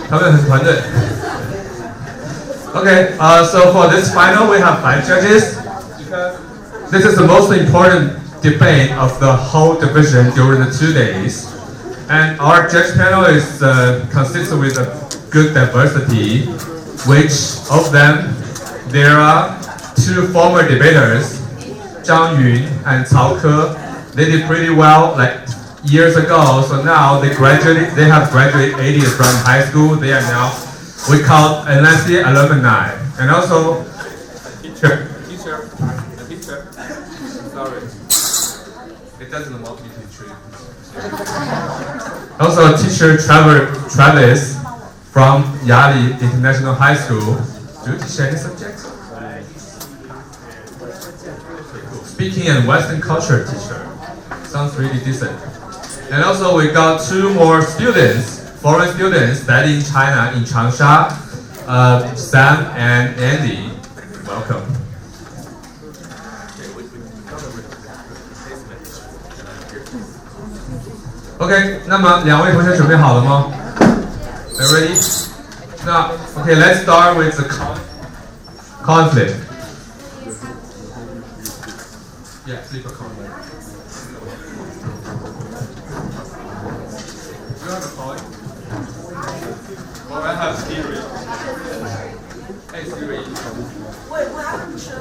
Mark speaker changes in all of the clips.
Speaker 1: 他们很团队。Okay, so for this final, we have 5 judges. This is the most important debate of the whole division during the 2 days. And our judge panel is consists with a good diversity, which of them, there are 2 former debaters, Zhang Yun and Cao Ke. They did pretty well like years ago, so now they have graduated from high school. They are now, we call NUDT alumni. And also, teacher, sorry, it doesn't want me to treat. Also, teacher Travis from Yali International High School. Do you teach any subjects? Speaking and Western culture teacher. Sounds really decent. And also we got 2 more students, foreign students studying in China in Changsha, Sam and Andy. Welcome. Okay, 那么2位同学准备好了吗 ？Are you ready? 那 Okay, let's start with the conflict. Yeah, sleep a conflict. You have a point? Or I have Siri. Hey Siri.
Speaker 2: Wait, what happened to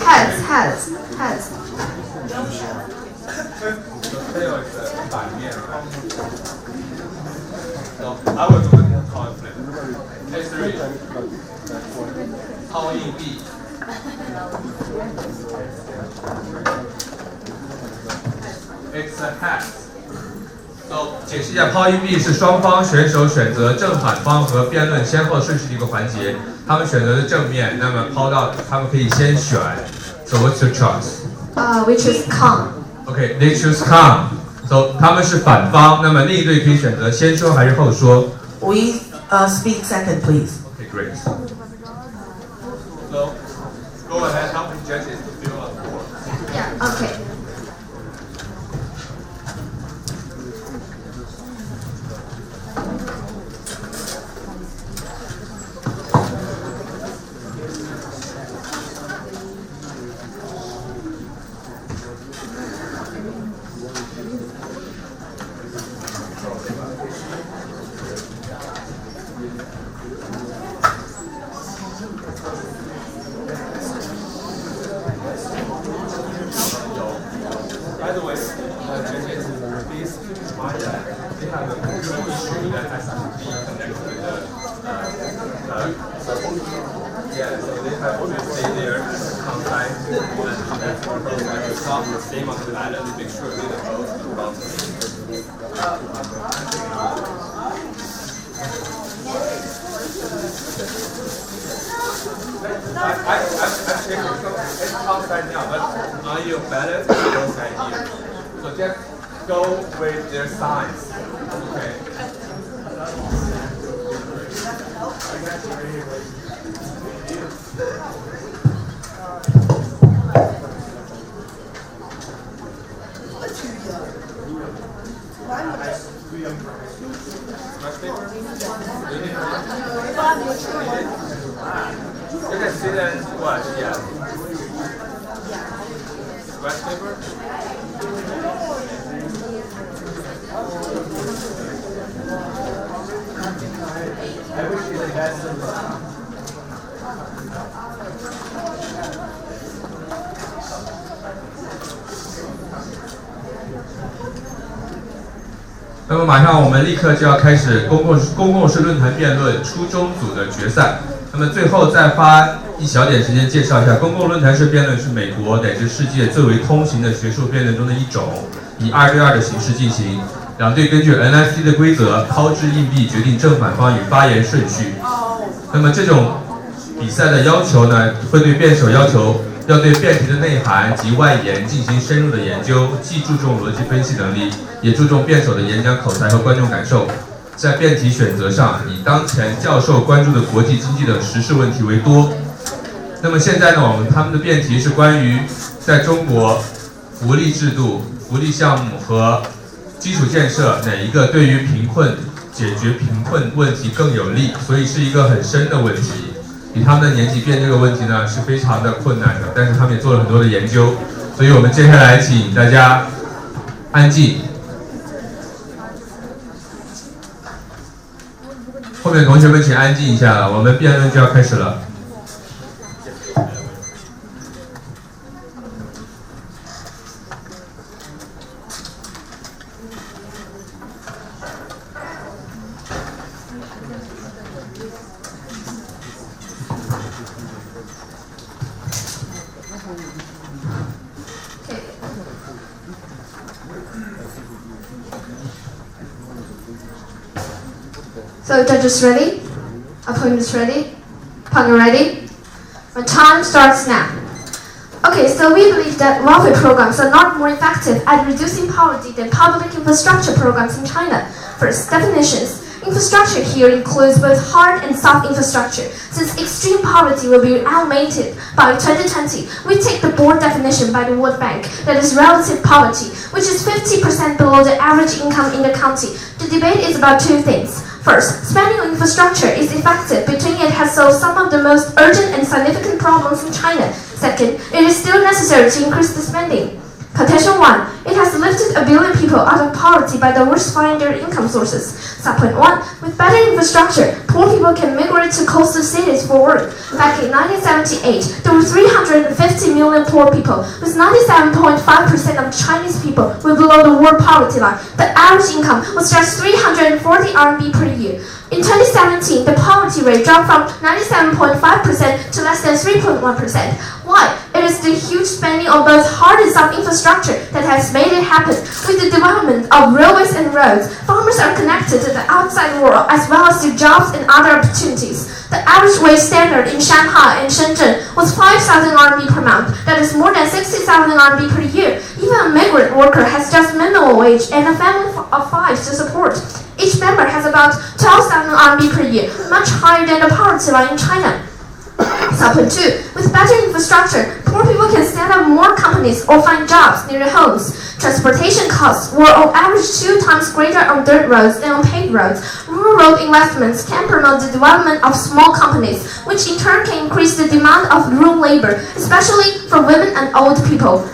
Speaker 3: Heads.
Speaker 1: The tail is the 反面, right? So I will do the conflict. Hey Siri. 抛硬币。It's a hat. So 解释一下，抛硬币是双方选手选择正反方和辩论先后顺序的一个环节。他们选择的正面，那么抛到他们可以先选。So what's your choice?
Speaker 3: We choose con.
Speaker 1: Okay, they choose con. So 他们是反方，那么另一队可以选择先说还是后说。
Speaker 2: We speak second, please.
Speaker 1: Okay, great. So go ahead, help the judges to fill out the form.
Speaker 3: Yeah. Okay.
Speaker 1: By the way, judges, please mind that they have a good issue that has to be connected with yeah, so they have to stay there outside and that's one thing that you stop the same on the island to make sure they don't bounce. I'm checking it's outside now, but on your ballot, it's outside here. So just go with their signs. Okay. You can sit and watch, yeah. Rice paper? I wish you had some. 那么马上我们立刻就要开始公共式论坛辩论初中组的决赛。那么最后再花一小点时间介绍一下，公共论坛式辩论是美国乃至世界最为通行的学术辩论中的一种，以2对2的形式进行。两队根据 NUDT 的规则抛掷硬币决定正反方与发言顺序。那么这种比赛的要求呢，会对辩手要求要对辩题的内涵及外延进行深入的研究，既注重逻辑分析能力，也注重辩手的演讲口才和观众感受。在辩题选择上，以当前较受关注的国际经济的时事问题为多。那么现在呢，他们的辩题是关于在中国福利制度、福利项目和基础建设哪一个对于解决贫困问题更有利，所以是一个很深的问题。以他们的年纪辩这个问题呢是非常的困难的，但是他们也做了很多的研究，所以我们接下来请大家安静。后面的同学们请安静一下了，我们辩论就要开始了。
Speaker 3: So judges ready? Opponents ready? Partner ready? My time starts now. Okay, so we believe that welfare programs are not more effective at reducing poverty than public infrastructure programs in China. First, definitions. Infrastructure here includes both hard and soft infrastructure. Since extreme poverty will be eliminated by 2020, we take the board definition by the World Bank, that is relative poverty, which is 50% below the average income in the county. The debate is about two things. First, spending on infrastructure is effective between it has solved some of the most urgent and significant problems in China. Second, it is still necessary to increase the spending. Contention 1. It has lifted 1 billion people out of poverty by diversifying their income sources. Subpoint 1. With better infrastructure, poor people can migrate to coastal cities for work. Back in 1978, there were 350 million poor people, with 97.5% of Chinese people were below the world poverty line. The average income was just 340 RMB per year. In 2017, the poverty rate dropped from 97.5% to less than 3.1%. Why? It is the huge spending on both hard and soft infrastructure that has made it happen. With the development of railways and roads, farmers are connected to the outside world as well as to jobs and other opportunities. The average wage standard in Shanghai and Shenzhen was 5,000 RMB per month. That is more than 60,000 RMB per year. Even a migrant worker has just minimum wage and a family of 5 to support. Each member has about 12,000 RMB per year, much higher than the poverty line in China. Subpoint 2. With better infrastructure, poor people can set up more companies or find jobs near their homes. Transportation costs were on average 2 times greater on dirt roads than on paved roads. Rural road investments can promote the development of small companies, which in turn can increase the demand of rural labor, especially for women and old people.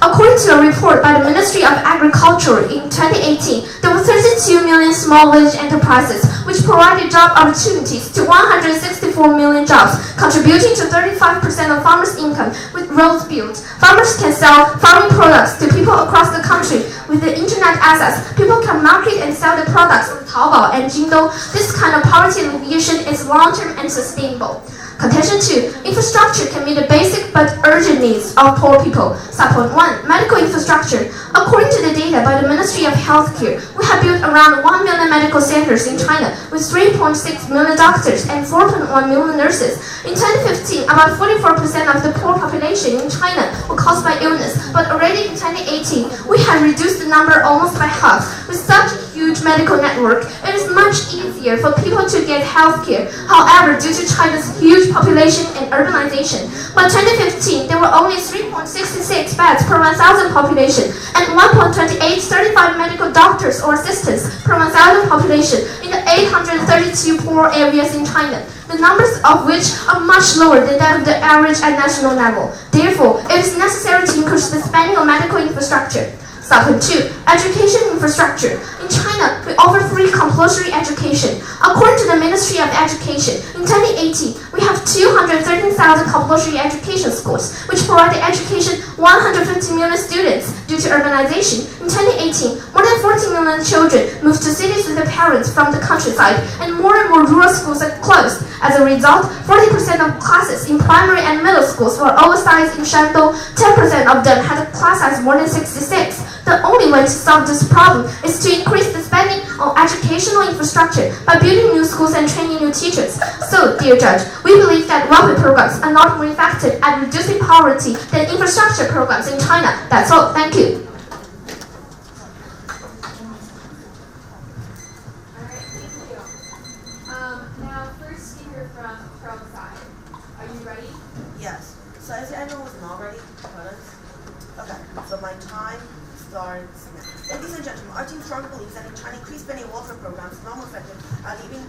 Speaker 3: According to a report by the Ministry of Agriculture in 2018, there were 32 million small village enterprises, which provided job opportunities to 164 million jobs, contributing to 35% of farmers' income. With roads built, farmers can sell farming products to people across the country. With the internet access, people can market and sell their products on Taobao and Jingdou. This kind of poverty alleviation is long-term and sustainable. Contention 2. Infrastructure can meet the basic but urgent needs of poor people. Subpoint 1. Medical infrastructure. According to the data by the Ministry of Healthcare, we have built around 1 million medical centers in China with 3.6 million doctors and 4.1 million nurses. In 2015, about 44% of the poor population in China were caused by illness, but already in 2018, we have reduced the number almost by half. With such a huge medical network, it is much easier for people to get healthcare. However, due to China's huge population and urbanization, by 2015, there were only 3.66 beds per 1,000 population and 1.2835 medical doctors or assistants per 1,000 population in the 832 poor areas in China, the numbers of which are much lower than that of the average at national level. Therefore, it is necessary to increase the spending on medical infrastructure. Subpoint 2. Education infrastructure. In China, we offer free compulsory education. According to the Ministry of Education, in 2018, we have 213,000 compulsory education schools, which provide education 150 million students. Due to urbanization, in 2018, more than 40 million children moved to cities with their parents from the countryside, and more rural schools are closed. As a result, 40% of classes in primary and middle schools were oversized in Shandong. 10% of them had a class size more than 66. The only way to solve this problem is to increase the spending on educational infrastructure by building new schools and training new teachers. So, dear judge, we believe that welfare programs are not more effective at reducing poverty than infrastructure programs in China. That's all. Thank you.
Speaker 4: Now, first speaker from side. Are you ready?
Speaker 2: Yes. So I see everyone was not ready. Okay. So my time starts now. Ladies and gentlemen, our team strongly believes that in China, increased spending on welfare programs is more effective at alleviating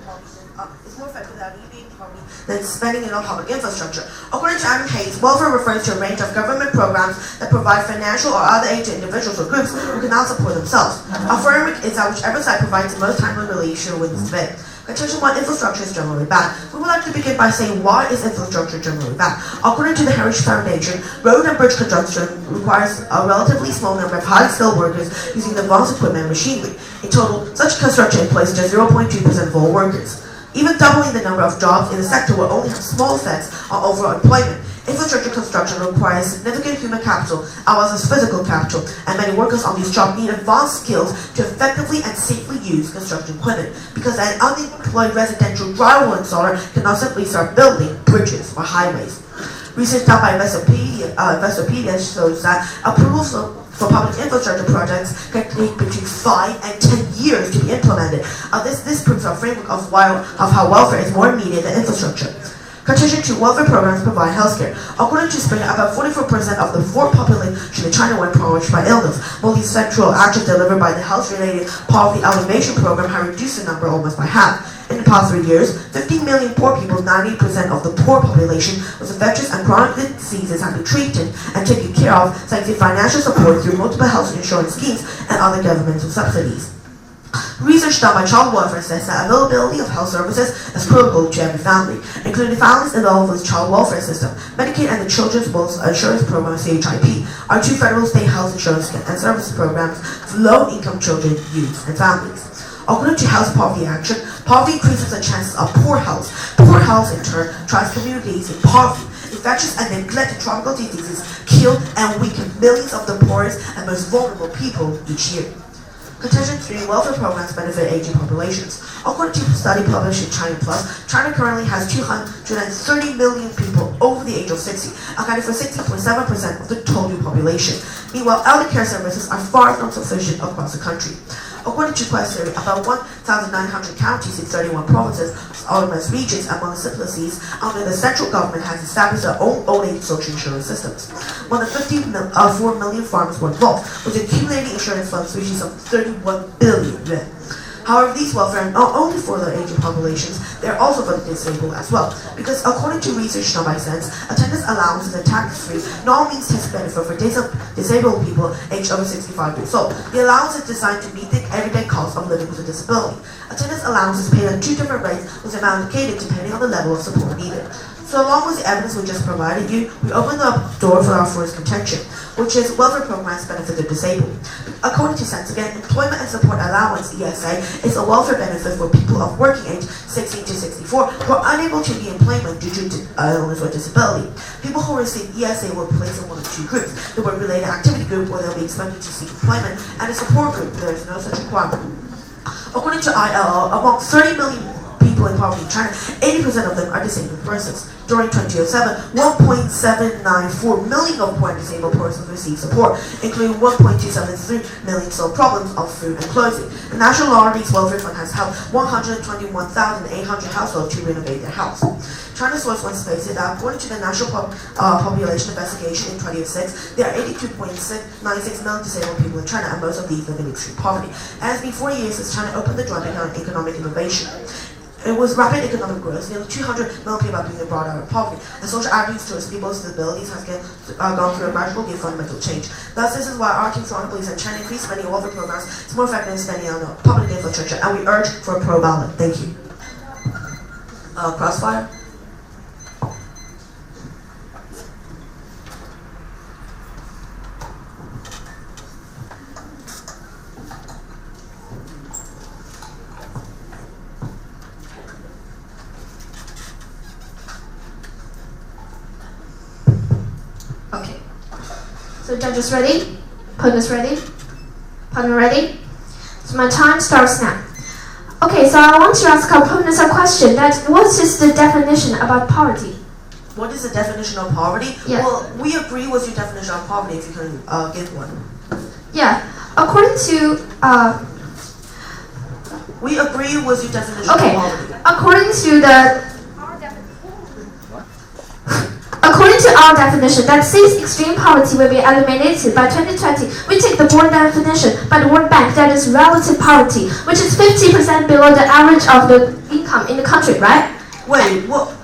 Speaker 2: poverty than spending on public infrastructure. According to Adam Hayes, welfare refers to a range of government programs that provide financial or other aid to individuals or groups who cannot support themselves. Our framework is that whichever side provides the most timely relief should win this debate. Contention 1, infrastructure is generally bad. We would like to begin by saying why is infrastructure generally bad? According to the Heritage Foundation, road and bridge construction requires a relatively small number of highly skilled workers using advanced equipment and machinery. In total, such construction employs just 0.2% of all workers. Even doubling the number of jobs in the sector will only have small effects on overall employment. Infrastructure construction requires significant human capital as well as physical capital, and many workers on these jobs need advanced skills to effectively and safely use construction equipment, because an unemployed residential drywall installer cannot simply start building bridges or highways. Research done by Investopedia shows that approvals for public infrastructure projects can take between 5 and 10 years to be implemented. This proves our framework of how welfare is more immediate than infrastructure. Contribution to welfare programs provide healthcare. According to Springer, about 44% of the poor population in China were impoverished by illness. Multi-sectoral actions delivered by the health-related poverty alleviation program have reduced the number almost by half. In the past 3 years, 15 million poor people, 90% of the poor population with infectious and chronic diseases have been treated and taken care of thanks to financial support through multiple health insurance schemes and other governmental subsidies. Research done by Child Welfare says that availability of health services is critical to every family, including families involved with child welfare system. Medicaid and the Children's Wealth Insurance Program (CHIP) are two federal state health insurance and service programs for low-income children, youth, and families. According to Health Poverty Action, poverty increases the chances of poor health. Poor health, in turn, drives communities in poverty. Infectious and neglected tropical diseases kill and weaken millions of the poorest and most vulnerable people each year. Contention 3, welfare programs benefit aging populations. According to a study published in China Plus, China currently has 230 million people over the age of 60, accounting for 60.7% of the total population. Meanwhile, elder care services are far from sufficient across the country. According to Quest Survey, about 1,900 counties in 31 provinces, autonomous regions, and municipalities under the central government has established their own old age social insurance systems. More than 4 million farmers were involved, with accumulating insurance funds reaching some 31 billion yuan. However, these welfare are not only for the aging populations, they are also for the disabled as well. Because according to research done by Sense, attendance allowances are tax-free, not means tax benefit for disabled people aged over 65 years old. The allowance is designed to meet the everyday cost of living with a disability. Attendance allowance is paid at 2 different rates, with amount allocated depending on the level of support needed. So along with the evidence we just provided you, we opened the door for our first contention, which is welfare programs benefit the disabled. According to Sense, again, Employment and Support Allowance, ESA, is a welfare benefit for people of working age 16 to 64 who are unable to be in employment due to illness or disability. People who receive ESA were placed in one of two groups: the work-related activity group, where they'll be expected to seek employment, and the support group, where there is no such requirement. According to ILO, among 30 million people in poverty in China, 80% of them are disabled persons. During 2007, 1.794 million of poor and disabled persons received support, including 1.273 million solved problems of food and clothing. The National Lottery's Welfare Fund has helped 121,800 households to renovate their house. China Source once stated that according to the National Population Investigation in 2006, there are 82.96 million disabled people in China, and most of these live in extreme poverty. And it's been 4 years since China opened the door to economic innovation. It was rapid economic growth. Nearly 200 million people are being brought out of poverty, and social attitudes towards people's disabilities has gone through a radical and fundamental change. Thus, this is why our team strongly believes that China increased spending on welfare programs is more effective than spending on public infrastructure, and we urge for a pro ballot. Thank you. Crossfire.
Speaker 3: Okay. So judges ready? Opponents ready? Partner ready? So my time starts now. Okay, so I want to ask our opponents a question. What is the definition about poverty?
Speaker 2: What is the definition of poverty?
Speaker 3: Yeah.
Speaker 2: Well, we agree with your definition of poverty if you can give one.
Speaker 3: Yeah. According to
Speaker 2: We agree with your definition
Speaker 3: okay.
Speaker 2: of poverty.
Speaker 3: According to our definition, that since extreme poverty will be eliminated by 2020, we take the board definition by the World Bank, that is relative poverty, which is 50% below the average of the income in the country, right?
Speaker 2: Wait, what?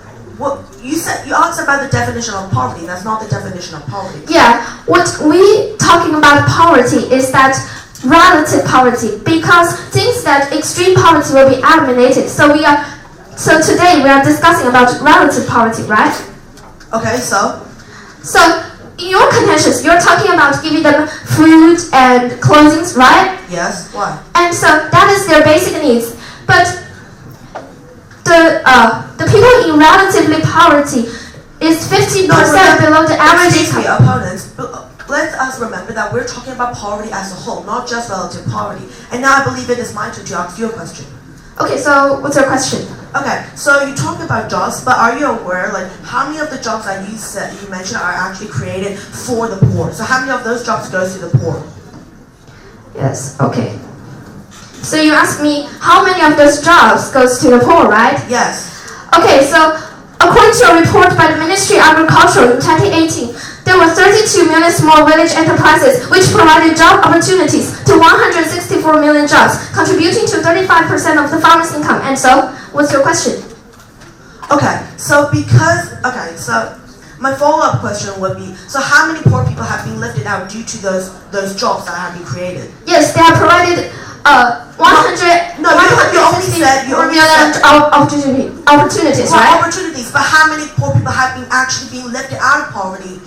Speaker 2: You asked about the definition of poverty. That's not the definition of poverty.
Speaker 3: Yeah, what we talking about poverty is that relative poverty, because things that extreme poverty will be eliminated. So today we are discussing about relative poverty, right?
Speaker 2: Okay, so
Speaker 3: in your contentions, you're talking about giving them food and clothing, right?
Speaker 2: yes, why?
Speaker 3: And so that is their basic needs. But the people in relatively poverty is 50% below the average
Speaker 2: Excuse me,
Speaker 3: income.
Speaker 2: opponents. Let us remember that we're talking about poverty as a whole, not just relative poverty. And now I believe it is my turn to ask you a question.
Speaker 3: Okay, so what's your question?
Speaker 2: Okay, so you talked about jobs, but are you aware, like, how many of the jobs that you mentioned are actually created for the poor? So how many of those jobs goes to the poor?
Speaker 3: Yes, okay. So you asked me how many of those jobs goes to the poor, right?
Speaker 2: Yes.
Speaker 3: Okay, so according to a report by the Ministry of Agriculture in 2018, there were 32 million small village enterprises which provided job opportunities to 164 million jobs, contributing to 35% of the farmers' income. And so, what's your question?
Speaker 2: Okay, so my follow-up question would be, so how many poor people have been lifted out due to those jobs that have been created?
Speaker 3: Yes, they have provided 164 million opportunities,
Speaker 2: Well,
Speaker 3: right?
Speaker 2: opportunities, but how many poor people have been actually being lifted out of poverty,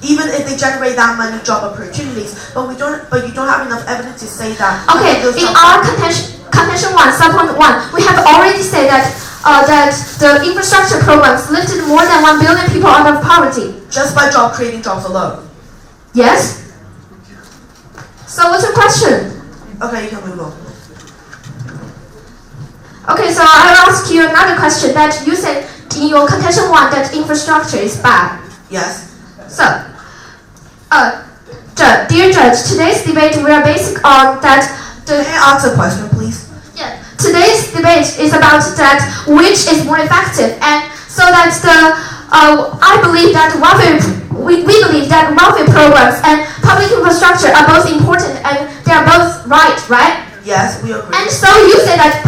Speaker 2: even if they generate that many job opportunities? But you don't have enough evidence to say that.
Speaker 3: Okay, in our contention 1, subpoint 1, we have already said that the infrastructure programs lifted more than 1 billion people out of poverty.
Speaker 2: Just by creating jobs alone.
Speaker 3: Yes? So what's your question?
Speaker 2: Okay, you can move on.
Speaker 3: Okay, so I'll ask you another question that you said in your contention 1 that infrastructure is bad.
Speaker 2: Yes.
Speaker 3: So, dear judge, today's debate will be basic on that
Speaker 2: Can I ask a question, please?
Speaker 3: Yeah, today's debate is about that which is more effective, and so that I believe that we believe that welfare programs and public infrastructure are both important and they are both right?
Speaker 2: Yes, we agree.
Speaker 3: And so you say that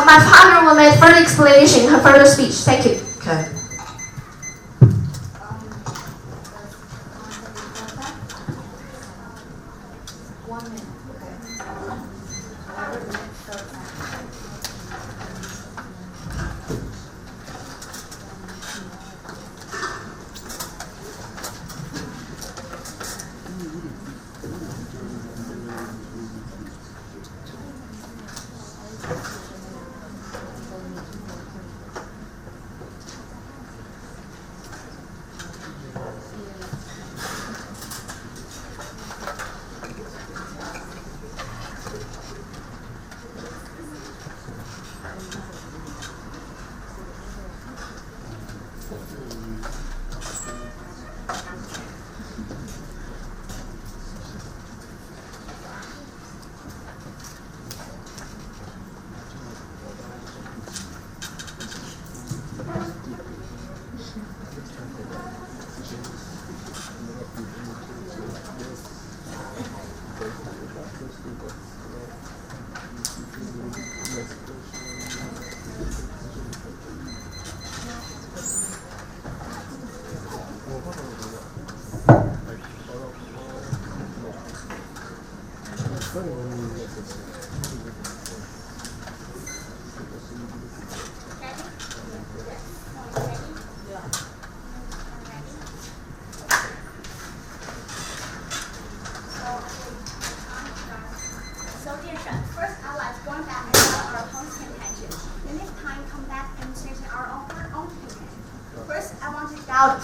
Speaker 3: my partner will make further explanation in her further speech. Thank you.
Speaker 2: Okay.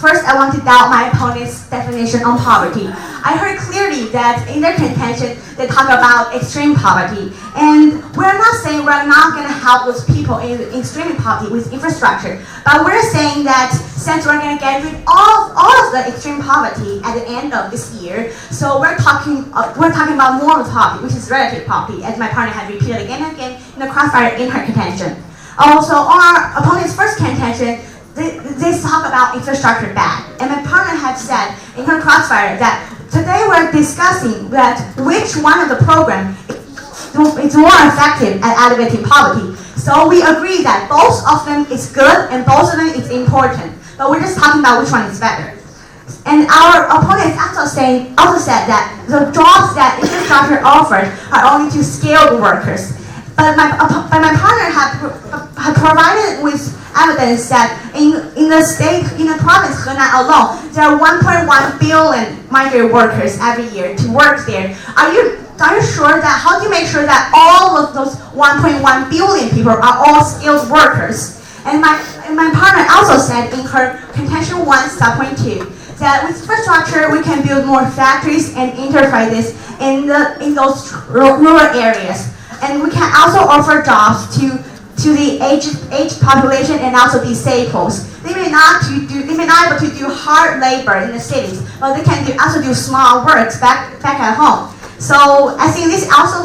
Speaker 5: First, I want to doubt my opponent's definition on poverty. I heard clearly that in their contention, they talk about extreme poverty. And we're not saying we're not going to help those people in extreme poverty with infrastructure. But we're saying that since we're going to get rid of all of the extreme poverty at the end of this year, so we're talking about moral poverty, which is relative poverty, as my partner had repeated again and again in the crossfire in her contention. Also, on our opponent's first contention, they talk about infrastructure bad. And my partner had said in her crossfire that today we're discussing that which one of the program is more effective at alleviating poverty. So we agree that both of them is good and both of them is important. But we're just talking about which one is better. And our opponents also said that the jobs that infrastructure offers are only to skilled workers. But my partner had provided with evidence that in the province Henan alone, there are 1.1 billion migrant workers every year to work there. Are you sure that, how do you make sure that all of those 1.1 billion people are all skilled workers? And my partner also said in her contention 1 sub-2 that with infrastructure we can build more factories and enterprises in those rural areas. And we can also offer jobs to the aged population and also disabled. They may not be able to do hard labor in the cities, but they can also do small works back at home. So I think this also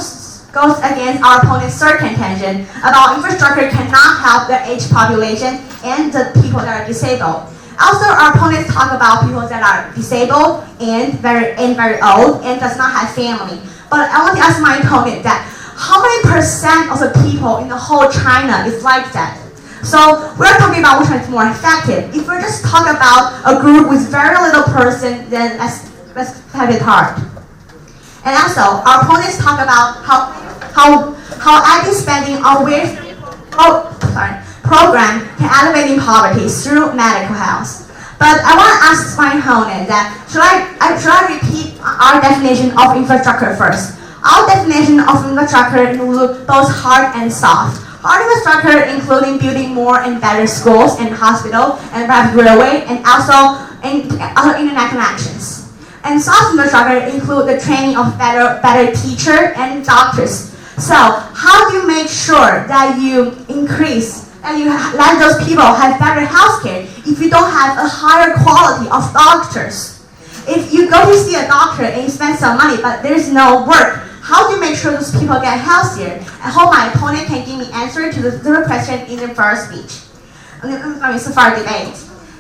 Speaker 5: goes against our opponent's third contention about infrastructure cannot help the aged population and the people that are disabled. Also, our opponents talk about people that are disabled and very old and does not have family. But I want to ask my opponent that how many % of the people in the whole China is like that? So we're talking about which one is more effective. If we're just talking about a group with very little person, then let's have it hard. And also, our opponents talk about how active spending on program can alleviate poverty through medical health. But I want to ask my opponent that should I repeat our definition of infrastructure first? Our definition of infrastructure includes both hard and soft. Hard infrastructure including building more and better schools and hospitals and rapid railway and also internet connections. And soft infrastructure include the training of better teachers and doctors. So how do you make sure that you let those people have better healthcare if you don't have a higher quality of doctors? If you go to see a doctor and you spend some money but there's no work, how do you make sure those people get healthier? I hope my opponent can give me answer to the third question in the first speech. So far debate.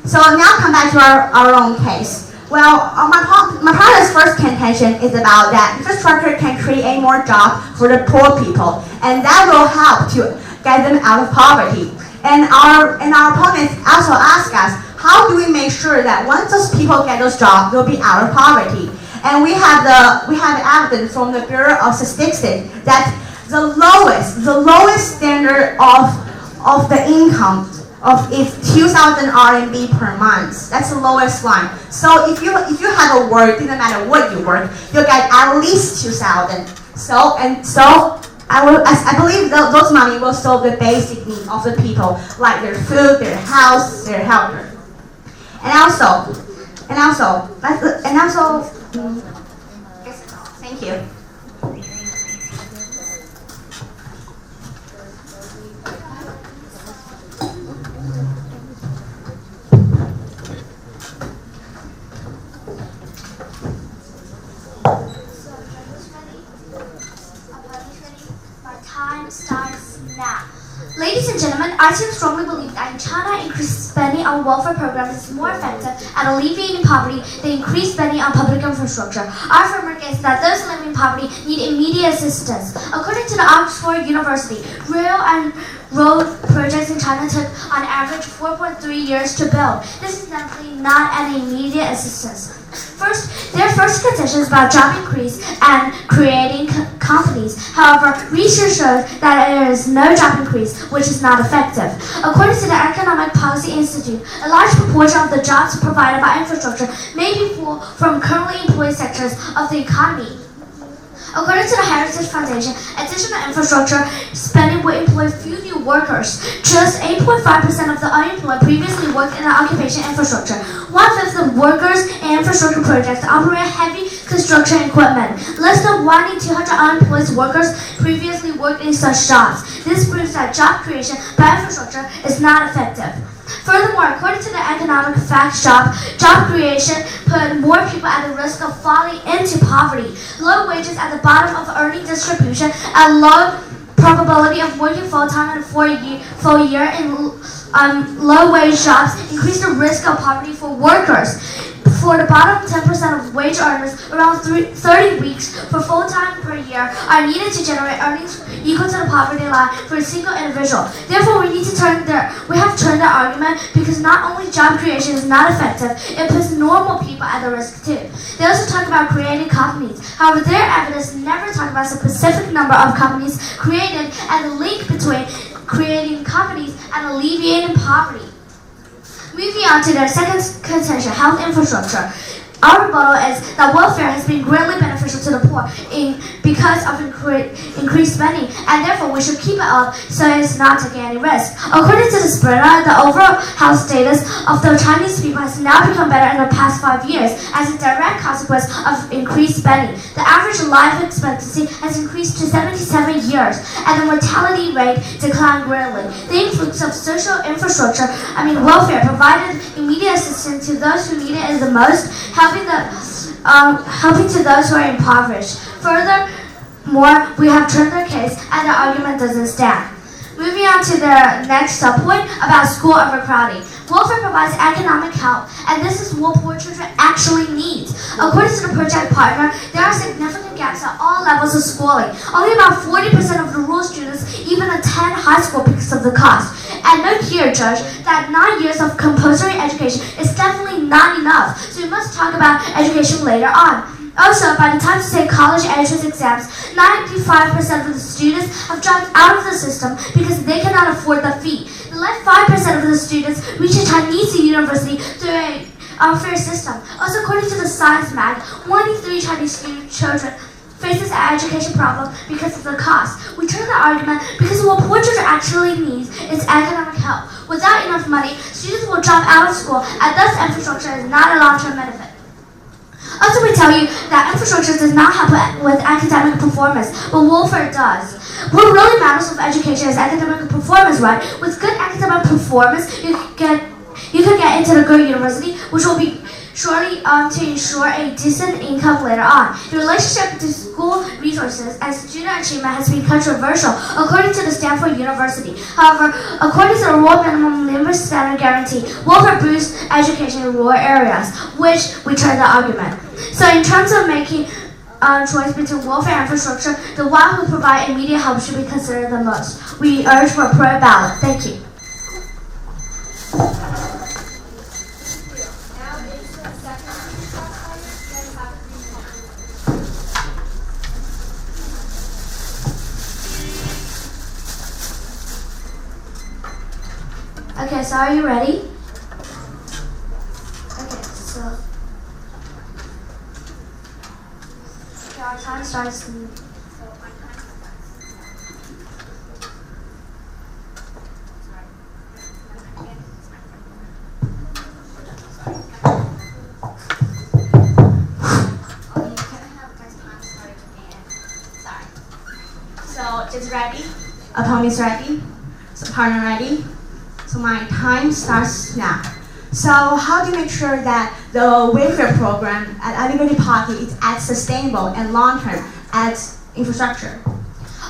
Speaker 5: So now come back to our own case. Well, my partner's first contention is about that infrastructure can create more jobs for the poor people, and that will help to get them out of poverty. And our opponents also ask us, how do we make sure that once those people get those jobs, they'll be out of poverty? And we have evidence from the Bureau of Statistics that the lowest standard of the income is 2,000 RMB per month. That's the lowest line. So if you have a work, doesn't matter what you work, you'll get at least 2,000. So I believe those money will solve the basic needs of the people, like their food, their house, their health. And also, thank you.
Speaker 3: Time starts now. Ladies and gentlemen, I strongly believe that in China, increased spending on welfare programs is more effective at alleviating poverty than increased spending on public infrastructure. Our framework is that those living in poverty need immediate assistance. According to the Oxford University, rail and road projects in China took on average 4.3 years to build. This is definitely not an immediate assistance. Their first contention is about job increase and creating companies. However, research shows that there is no job increase, which is not effective. According to the Economic Policy Institute, a large proportion of the jobs provided by infrastructure may be from currently employed sectors of the economy. According to the Heritage Foundation, additional infrastructure spending will employ few new workers. Just 8.5% of the unemployed previously worked in the occupation infrastructure. 1/5 of workers in infrastructure projects operate heavy construction equipment. Less than 1 in 200 unemployed workers previously worked in such jobs. This proves that job creation by infrastructure is not effective. Furthermore, according to the Economic Facts job creation put more people at the risk of falling into poverty. Low wages at the bottom of earning distribution and low probability of working full-time and full year in low-wage jobs increase the risk of poverty for workers. For the bottom 10% of wage earners, around 30 weeks for full-time per year are needed to generate earnings equal to the poverty line for a single individual. Therefore, we have turned the argument because not only job creation is not effective, it puts normal people at the risk too. They also talk about creating companies. However, their evidence never talk about the specific number of companies created and the link between creating companies and alleviating poverty. Moving on to their second contention, health infrastructure. Our rebuttal is that welfare has been greatly beneficial to the poor because of increased spending, and therefore we should keep it up so as not to get any risk. According to the spreader, the overall health status of the Chinese people has now become better in the past 5 years as a direct consequence of increased spending. The average life expectancy has increased to 77 years, and the mortality rate declined greatly. The influx of social infrastructure, welfare, provided immediate assistance to those who need it the most, helping to those who are impoverished. Furthermore, we have turned their case and the argument doesn't stand. Moving on to the next point about school overcrowding. Welfare provides economic help, and this is what poor children actually need. According to the project partner, there are significant gaps at all levels of schooling. Only about 40% of the rural students even attend high school because of the cost. And note here, Judge, that 9 years of compulsory education is definitely not enough, so we must talk about education later on. Also, by the time to take college entrance exams, 95% of the students have dropped out of the system because they cannot afford the fee. The last 5% of the students reach a Chinese university through an unfair system. Also, according to the Science Mag, 1 in 3 Chinese children faces an education problem because of the cost. We turn the argument because what poor children actually need is economic help. Without enough money, students will drop out of school, and thus infrastructure is not a long-term benefit. Also, we tell you that infrastructure does not help with academic performance, but welfare does. What really matters with education is academic performance, right? With good academic performance, you could get into the good university, which will be surely to ensure a decent income later on. The relationship to school resources and student achievement has been controversial, according to the Stanford University. However, according to the rural minimum living standard guarantee, welfare boosts education in rural areas, which we turn the argument. So in terms of making choice between welfare and infrastructure, the one who provide immediate help should be considered the most. We urge for a pro ballot. Thank you. Okay, so are you ready? Okay, so our time starts.
Speaker 5: So just ready? Opponents ready? So partner ready? So my time starts now. So how do you make sure that the welfare program at Liberty Party is as sustainable and long-term as infrastructure?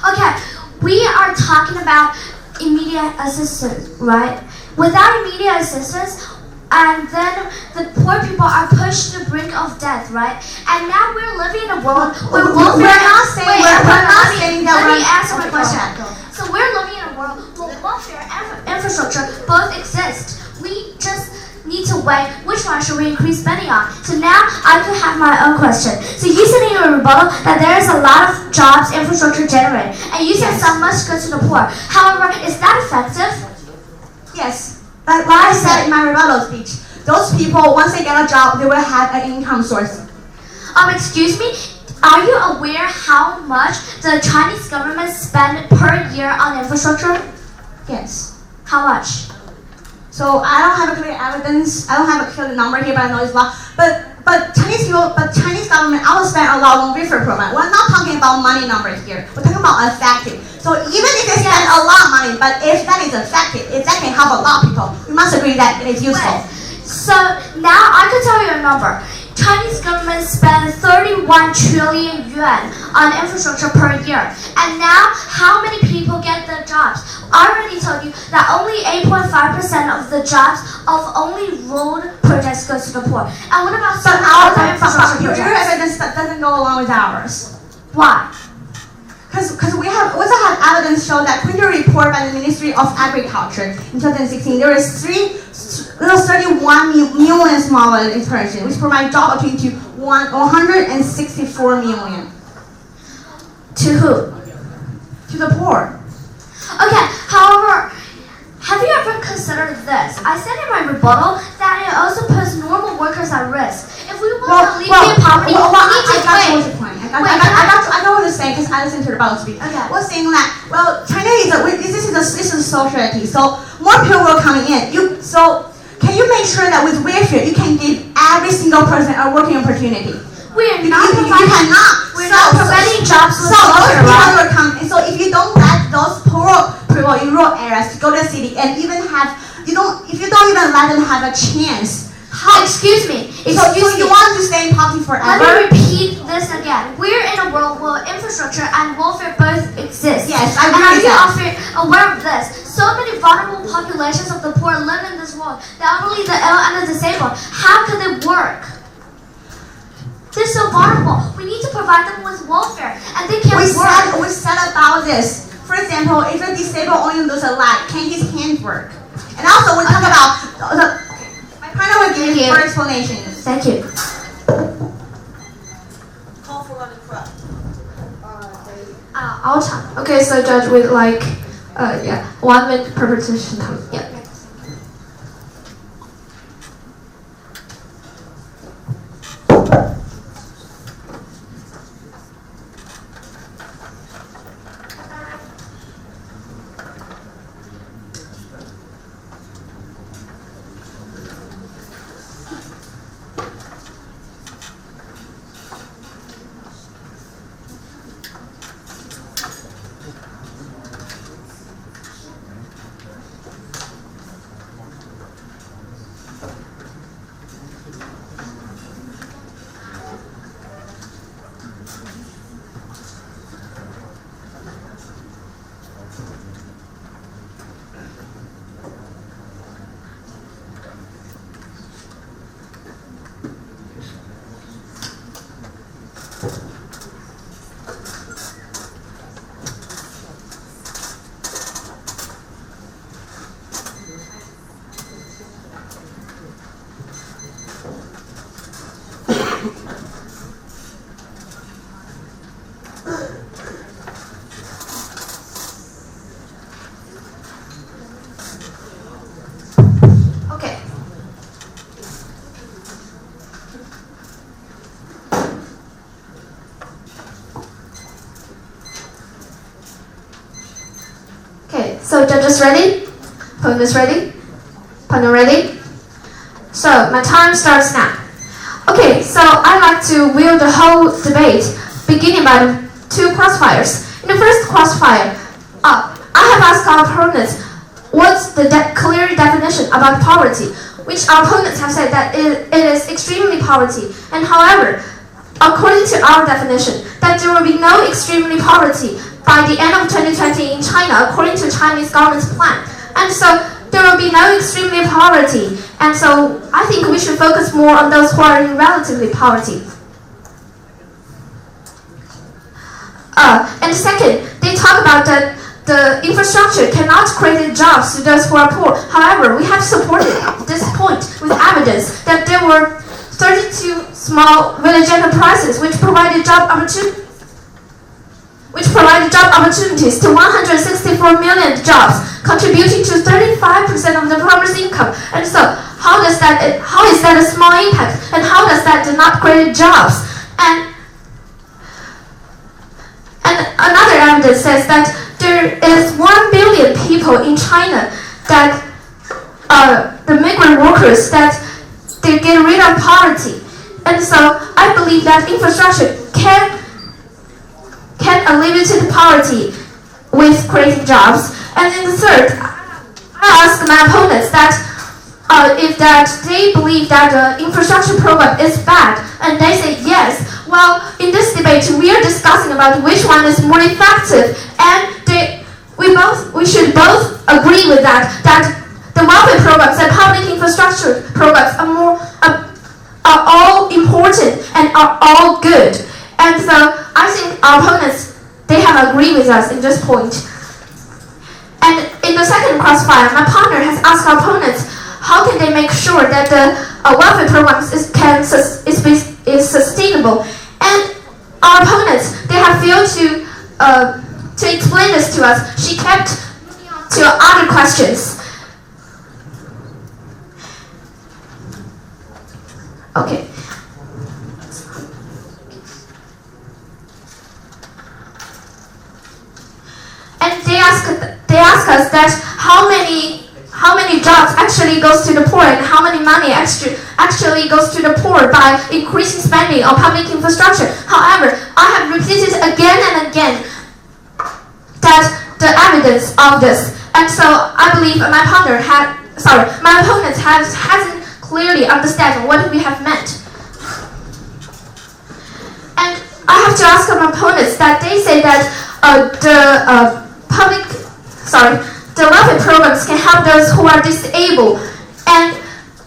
Speaker 3: Okay, we are talking about immediate assistance, right? Without immediate assistance, and then the poor people are pushed to the brink of death, right? And now we're living in a world where welfare. Let me answer my question. So we're living in a world where welfare and infrastructure both exist. We just need to weigh which one should we increase spending on. So now I could have my own question. So you said in your rebuttal that there is a lot of jobs infrastructure generated, and you said some must go to the poor. However, is that effective?
Speaker 5: Yes, but like I said in my rebuttal speech, those people, once they get a job, they will have an income source.
Speaker 3: Excuse me? Are you aware how much the Chinese government spend per year on infrastructure?
Speaker 5: Yes.
Speaker 3: How much?
Speaker 5: So I don't have a clear evidence. I don't have a clear number here, but I know it's a lot. But Chinese government also spend a lot on welfare program. We're not talking about money numbers here. We're talking about effective. So even if they spend a lot of money, but if that is effective, if that can help a lot of people, we must agree that it is useful.
Speaker 3: So now I can tell you a number. Chinese government spend 31 trillion yuan on infrastructure per year. And now, how many people get the jobs? I already told you that only 8.5% of the jobs of only road projects goes to the poor. And what about some other infrastructure
Speaker 5: Your
Speaker 3: projects?
Speaker 5: evidence doesn't go along with ours.
Speaker 3: Why?
Speaker 5: Because we also have evidence show that according to a report by the Ministry of Agriculture in 2016, there is 31 million small enterprises which provide job opportunity to 164 million.
Speaker 3: To who?
Speaker 5: To the poor.
Speaker 3: Okay, however, have you ever considered this? I said in my rebuttal that it also puts normal workers at risk. If we want to alleviate poverty, we need to
Speaker 5: I got what you're saying because I listened to the about speak.
Speaker 3: Okay.
Speaker 5: I was saying that, well, China is a society, so more people will coming in. So can you make sure that with welfare you can give every single person a working opportunity?
Speaker 3: We're
Speaker 5: You
Speaker 3: not
Speaker 5: cannot.
Speaker 3: We're not providing jobs with
Speaker 5: So those
Speaker 3: welfare,
Speaker 5: people
Speaker 3: right?
Speaker 5: will come. So if you don't let those poor people in rural areas to go to the city and even have, if you don't even let them have a chance,
Speaker 3: Excuse me.
Speaker 5: so you want to stay in poverty
Speaker 3: Let
Speaker 5: forever?
Speaker 3: me repeat this again. We're in a world where infrastructure and welfare both exist.
Speaker 5: Yes, I
Speaker 3: And
Speaker 5: agree
Speaker 3: are
Speaker 5: with
Speaker 3: you
Speaker 5: that.
Speaker 3: aware of this? So many vulnerable populations of the poor live in this world. The elderly, the ill, and the disabled. How can they work? They're so vulnerable. We need to provide them with welfare, and they can't work.
Speaker 5: We said about this. For example, if a disabled only loses a leg, can his hands work? And also we talk about my partner will give you more explanations.
Speaker 3: Thank you.
Speaker 2: Call for running crowd.
Speaker 3: I'll try. Okay, so Judge, with 1 minute per petition time. Yeah. Okay. Okay, so judges ready? Opponents ready? Panel ready? So my time starts now. Okay, so I'd like to wheel the whole debate, beginning by the two crossfires. In the first crossfire, I have asked our opponents what's the clear definition about poverty, which our opponents have said that it is extremely poverty. And however, according to our definition, that there will be no extremely poverty by the end of 2020 in China, according to Chinese government's plan. And so there will be no extremely poverty. And so I think we should focus more on those who are in relatively poverty. And second, they talk about that the infrastructure cannot create jobs to those who are poor. However, we have supported this point with evidence that there were 32 small village enterprises which provided job opportunities to 164 million jobs, contributing to 35% of the farmers' income. And so, how is that a small impact? And how does that do not create jobs? And another evidence says that there is 1 billion people in China that the migrant workers that they get rid of poverty. And so I believe that infrastructure can alleviate the poverty with creating jobs. And then the third, I ask my opponents that if they believe that the infrastructure program is bad, and they say yes, Well, in this debate, we are discussing about which one is more effective, and we should both agree with that the welfare programs and public infrastructure programs are all important and are all good. And so I think our opponents, they have agreed with us in this point. And in the second crossfire, my partner has asked our opponents how can they make sure that the welfare programs is sustainable. And our opponents, they have failed to explain this to us. She kept moving on to other questions. Okay. And they ask us that how many jobs actually goes to the poor and how many money actually goes to the poor by increasing spending on public infrastructure. However, I have repeated again and again that the evidence of this, and so I believe my opponent hasn't clearly understand what we have meant. And I have to ask my opponents that they say that the welfare programs can help those who are disabled. And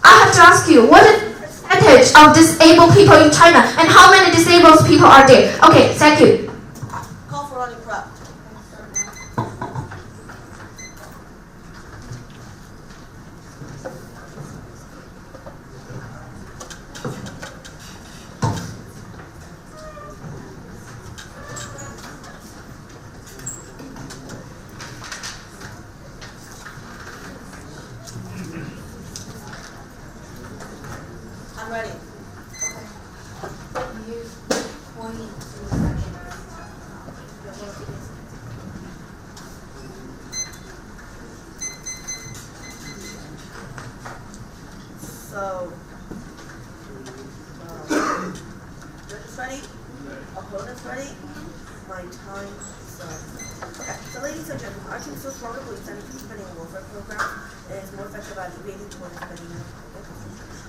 Speaker 3: I have to ask you, what is the percentage of disabled people in China and how many disabled people are there? Okay, thank you.
Speaker 2: Call for running prep. I'm ready. So, judges ready? Opponents ready? My time starts. Okay, so ladies and gentlemen, our team so strongly believes that spending on welfare program is more effective at debating towards spending on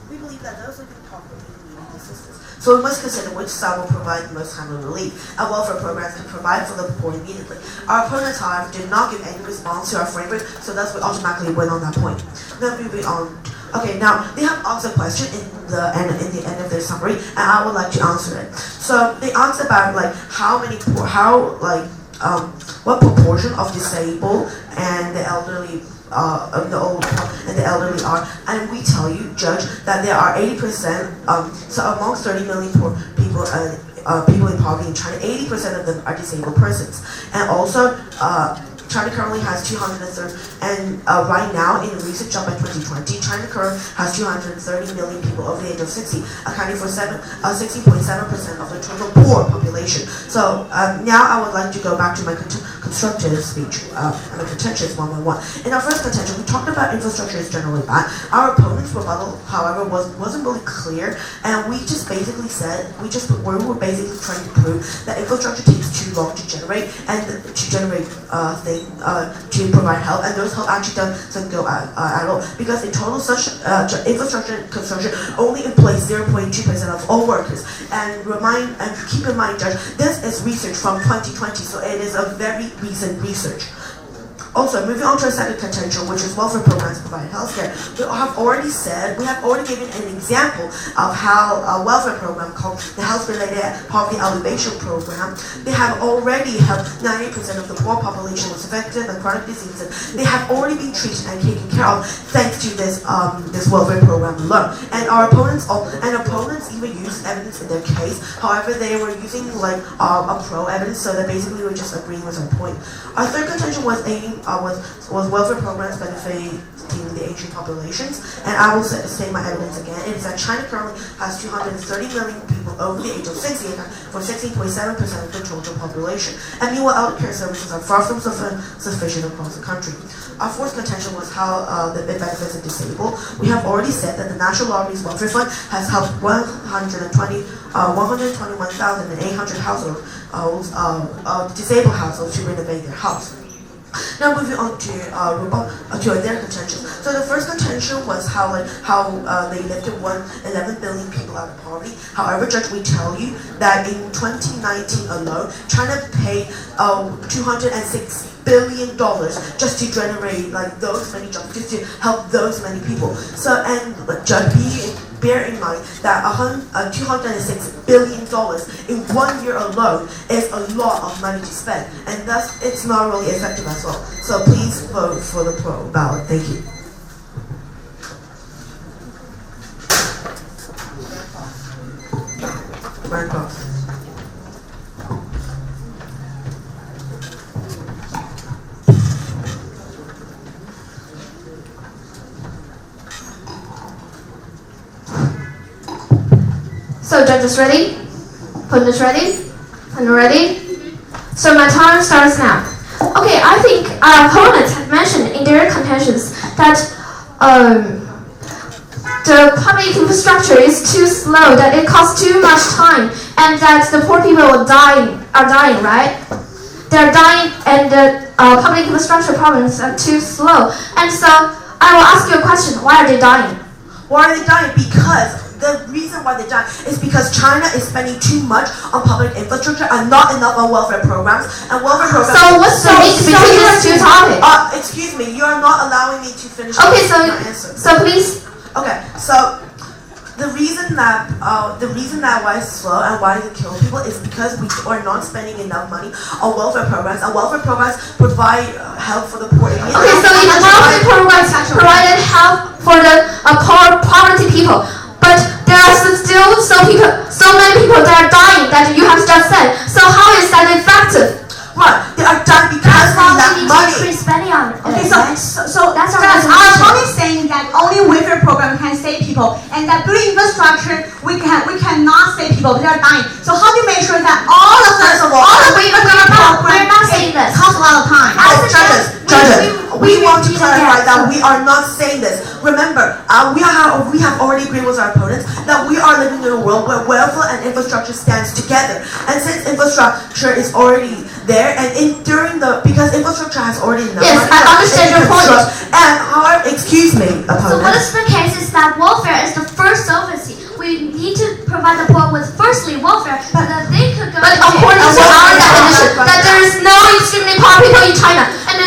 Speaker 2: we believe that those living in poverty need assistance. So we must consider which side will provide the most timely relief. Our welfare programs can provide for the poor immediately. Our opponents, however, did not give any response to our framework, so thus we automatically win on that point. Then moving on. Okay, now they have asked a question in the end of their summary, and I would like to answer it. So they asked about what proportion of disabled and the elderly of the old and the elderly are, and we tell you, Judge, that there are 80%. So amongst 30 million poor people, people in poverty in China, 80% of them are disabled persons, and also. China currently has 230, and right now in a recent jump by 2020, China currently has 230 million people over the age of 60, accounting for 16.7% of the total poor population. So now I would like to go back to my constructive speech and the contentious one by one. In our first contention, we talked about infrastructure is generally bad. Our opponent's rebuttal, however, wasn't really clear, and we just basically said we were basically trying to prove that infrastructure takes too long to generate and to generate to provide help, and those help actually doesn't go at all, because in total such infrastructure construction only employs 0.2% of all workers. And keep in mind, Judge, this is research from 2020, so it is a very recent research. Also, moving on to our second contention, which is welfare programs provide healthcare. We have already given an example of how a welfare program called the Health-Related Poverty Alleviation Program, they have already helped 90% of the poor population with infectious and chronic diseases. They have already been treated and taken care of thanks to this welfare program alone. And our opponents even used evidence in their case. However, they were using a pro evidence, so that basically we're just agreeing with our point. Our third contention was welfare programs benefiting the Asian populations, and I will say my evidence again. It is that China currently has 230 million people over the age of 60, for 16.7% of the total population. And meanwhile, elder care services are far from sufficient across the country. Our fourth contention was how it benefits the disabled. We have already said that the National Lottery's Welfare Fund has helped 121,800 households, disabled households, to renovate their house. Now moving on to their contention. So the first contention was how they lifted 11 billion people out of poverty. However, Judge, we tell you that in 2019 alone, China paid $206 billion just to generate like those many jobs, just to help those many people. So and Judge, bear in mind that $206 billion in 1 year alone is a lot of money to spend, and thus it's not really effective as well. So please vote for the pro ballot. Thank you. Round of applause.
Speaker 3: So judges ready? Opponents ready? Panel ready? So my time starts now. Okay, I think our opponents have mentioned in their contentions that the public infrastructure is too slow, that it costs too much time, and that the poor people are dying, right? They're dying, and the public infrastructure problems are too slow. And so I will ask you a question: why are they dying?
Speaker 2: Why are they dying? Because the reason why they die is because China is spending too much on public infrastructure and not enough on welfare programs. And welfare programs.
Speaker 3: So what's the link between these two topics?
Speaker 2: Excuse me, you are not allowing me to finish
Speaker 3: okay,
Speaker 2: my answer.
Speaker 3: So please.
Speaker 2: Okay, so the reason that why it's slow and why it kills people is because we are not spending enough money on welfare programs. And welfare programs provide help for the poor.
Speaker 3: Okay, so if welfare programs provided help for the poverty people, but there are still so many people that are dying that you have just said. So how is that effective?
Speaker 2: Right, they are dying because they lack money.
Speaker 3: Spending on it.
Speaker 5: Okay, so that's our opponent is saying that only welfare program can save people, and that through infrastructure we cannot save people. They are dying. So how do you make sure that all of
Speaker 3: we're not saying this.
Speaker 5: Costs a lot of time?
Speaker 2: Judges, we want to clarify that we are not saying this. Remember, we have already agreed with our opponents that we are living in a world where welfare and infrastructure stands together. And since infrastructure is already there, and because infrastructure has already enough
Speaker 3: yes,
Speaker 2: money,
Speaker 3: I understand your point.
Speaker 2: And however, excuse me, opponent.
Speaker 3: So what is the case is that welfare is the first service. We need to provide the poor with firstly welfare, so that they could go. But according to our definition, that there is no extremely poor people in China, and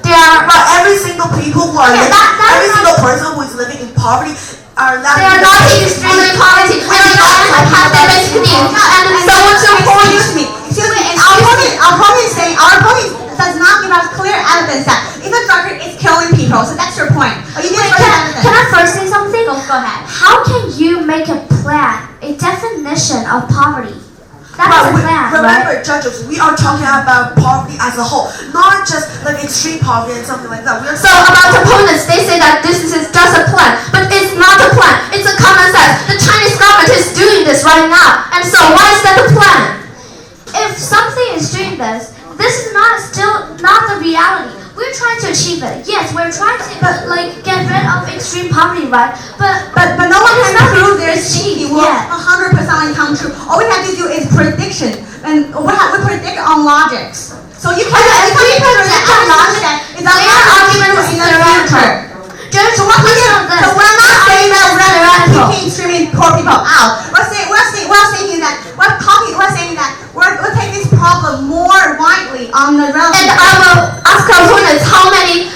Speaker 3: there are.
Speaker 2: But every single people who are every single person who is living in poverty are not.
Speaker 3: They are not extremely poverty. And they don't have their basic needs. And so what's your point?
Speaker 5: Excuse me. Our opponent does not give us clear evidence that infrastructure is killing people. So that's your point.
Speaker 3: Can I first say something?
Speaker 5: Go ahead.
Speaker 3: How can you make a plan, a definition of poverty? That is a plan,
Speaker 2: remember,
Speaker 3: right?
Speaker 2: judges, we are talking about poverty as a whole, not just like extreme poverty and something like that.
Speaker 3: So about opponents, they say that this is just a plan, but it's not a plan. It's a common sense. The Chinese government is doing this right now, and so why is that a plan? If something is doing this is still not the reality. We're trying to achieve it. Yes, we're trying to get rid of extreme poverty, right? But
Speaker 5: no one can prove their thinking will
Speaker 3: yet.
Speaker 5: 100% come true. All we have to do is prediction, and we predict on logics. So you can predict on logic. It's a argument in the future. So we're not saying that we're keeping extremely poor people out. We're saying that we're taking this problem more widely on the relative.
Speaker 3: And I will ask our opponents how many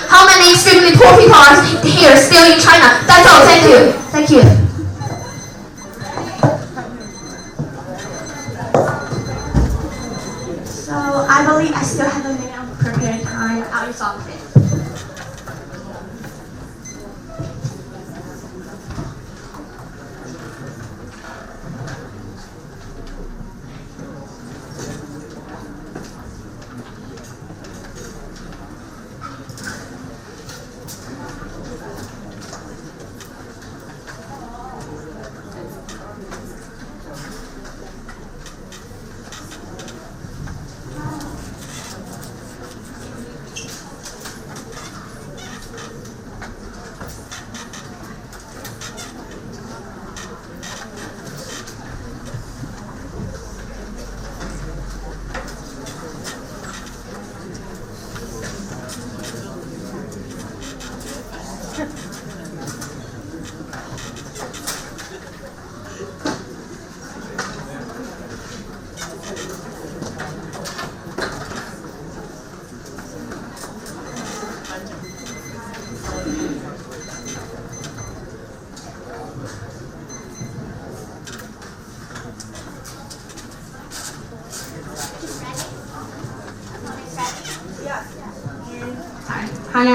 Speaker 3: extremely poor people are here still in China. That's all. Thank you. Thank you.
Speaker 5: So I believe I still have a minute of prepared time. I'll use all of it.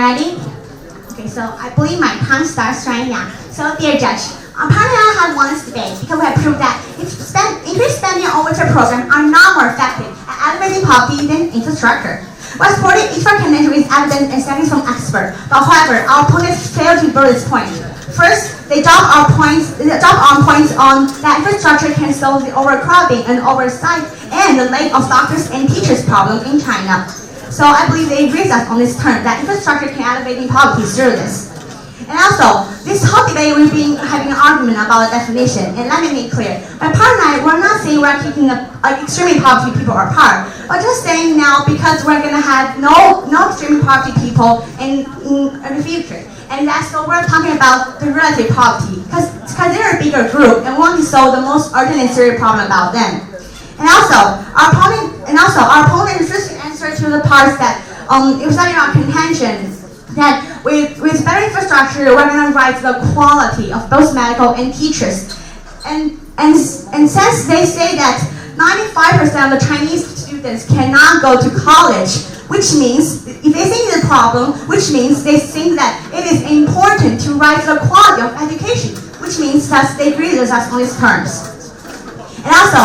Speaker 5: ready? Okay, so I believe my time starts right now. So, dear judge, apparently I have won this debate because we have proved that increased spending on welfare programs are not more effective at alleviating poverty than infrastructure. We're supporting each of our contention with evidence and studies from experts, but however, our opponents fail to build this point. First, they drop on points on that infrastructure can solve the overcrowding and oversight and the lack of doctors and teachers problem in China. So I believe they agree with us on this term that infrastructure can alleviate poverty through this. And also, this whole debate we've been having an argument about the definition, and let me make clear. My partner and I, we're not saying we're keeping extremely poverty people apart. We're just saying now because we're gonna have no extremely poverty people in the future. And that's what we're talking about the relative poverty, because they're a bigger group and we want to solve the most urgent and serious problem about them. And also, our opponent refused to answer to the parts that it was not our contention that with better infrastructure, we're going to rise the quality of both medical and teachers. And since they say that 95% of the Chinese students cannot go to college, which means, if they think it's a problem, which means they think that it is important to rise the quality of education, which means that they agree with us on these terms. And also,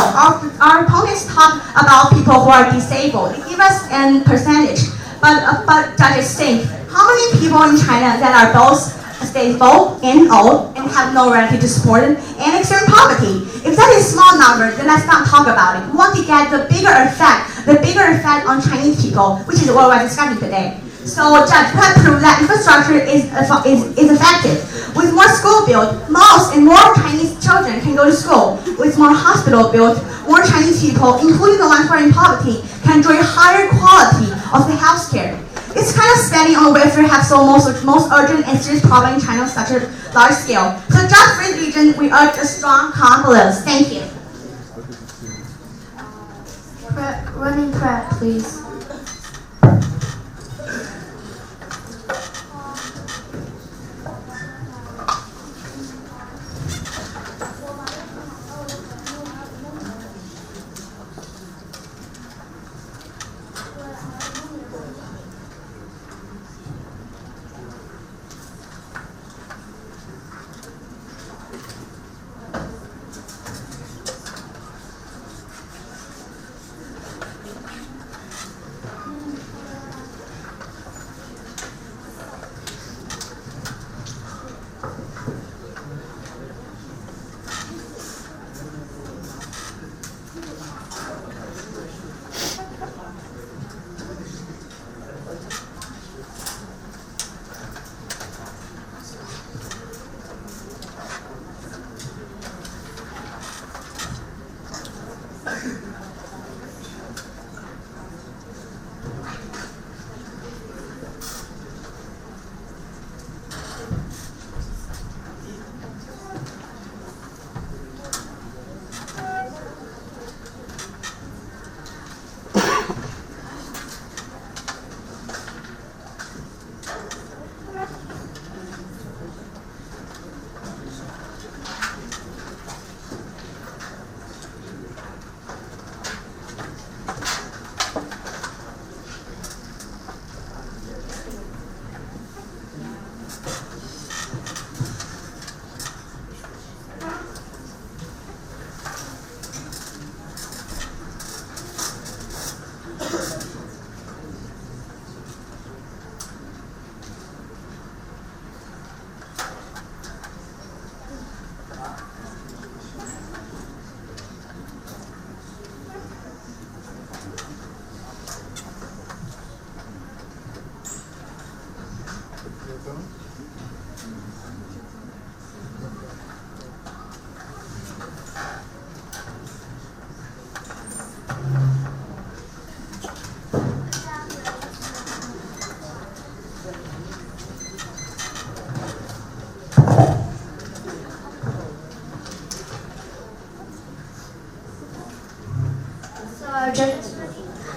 Speaker 5: our opponents talk about people who are disabled. They give us a percentage, but judges think, how many people in China that are both stable and old and have no relative to support them and extreme poverty? If that is a small number, then let's not talk about it. We want to get the bigger effect on Chinese people, which is what we're discussing today. So, Judge, we have proved that infrastructure is effective. With more school built, most and more Chinese children can go to school. With more hospital built, more Chinese people, including the ones who are in poverty, can enjoy higher quality of the health care. This kind of spending on welfare has solved most urgent and serious problem in China on such a large scale. So, just for this region, we urge a strong confidence. Thank you.
Speaker 3: Running prayer, please.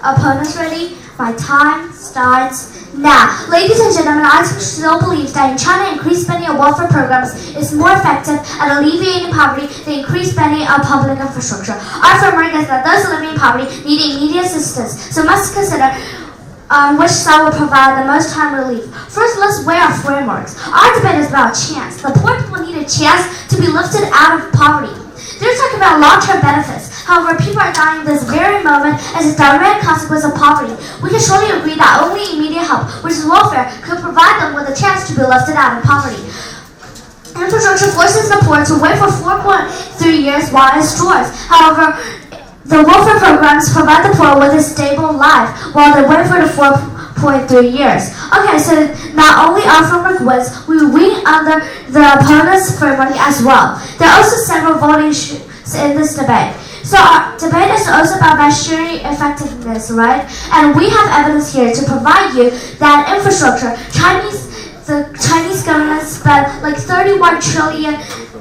Speaker 3: Opponents ready? My time starts now. Ladies and gentlemen, I still believe that in China, increased spending on welfare programs is more effective at alleviating poverty than increased spending on public infrastructure. Our firm argues that those living in poverty need immediate assistance, so must consider on which side will provide the most time relief. First, let's weigh our frameworks. Our debate is about chance. The poor people need a chance to be lifted out of poverty. They're talking about long-term benefits. However, people are dying this very moment as a direct consequence of poverty. We can surely agree that only immediate help, which is welfare, could provide them with a chance to be lifted out of poverty. Infrastructure forces the poor to wait for 4.3 years while it destroys. However, the welfare programs provide the poor with a stable life while they wait for the 4.3 years. Okay, so not only our framework wins, we win under the opponent's framework as well. There are also several voting issues in this debate. So our debate is also about machinery effectiveness, right? And we have evidence here to provide you that infrastructure, the Chinese government spent like 31 trillion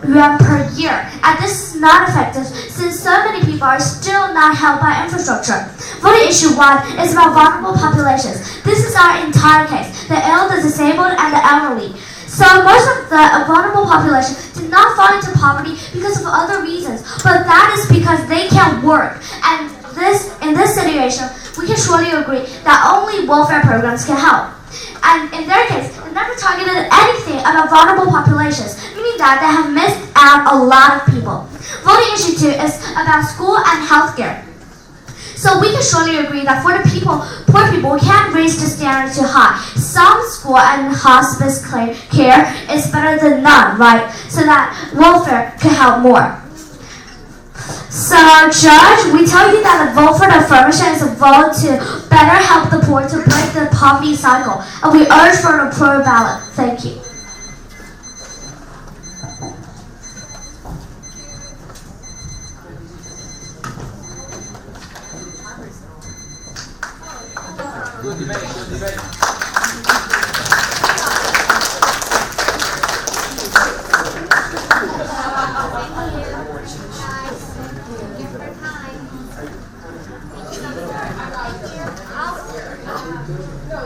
Speaker 3: yuan per year. And this is not effective since so many people are still not helped by infrastructure. Voting issue 1 is about vulnerable populations. This is our entire case: the ill, the disabled, and the elderly. So most of the vulnerable population did not fall into poverty because of other reasons, but that is because they can't work. And in this situation, we can surely agree that only welfare programs can help. And in their case, they never targeted anything about vulnerable populations, meaning that they have missed out a lot of people. Voting issue 2 is about school and healthcare. So we can surely agree that for the poor people, we can't raise the standard too high. Some school and hospice care is better than none, right? So that welfare can help more. So, Judge, we tell you that the vote for the affirmation is a vote to better help the poor to break the poverty cycle, and we urge for the pro ballot. Thank you.
Speaker 1: Good debate, good debate.
Speaker 4: No,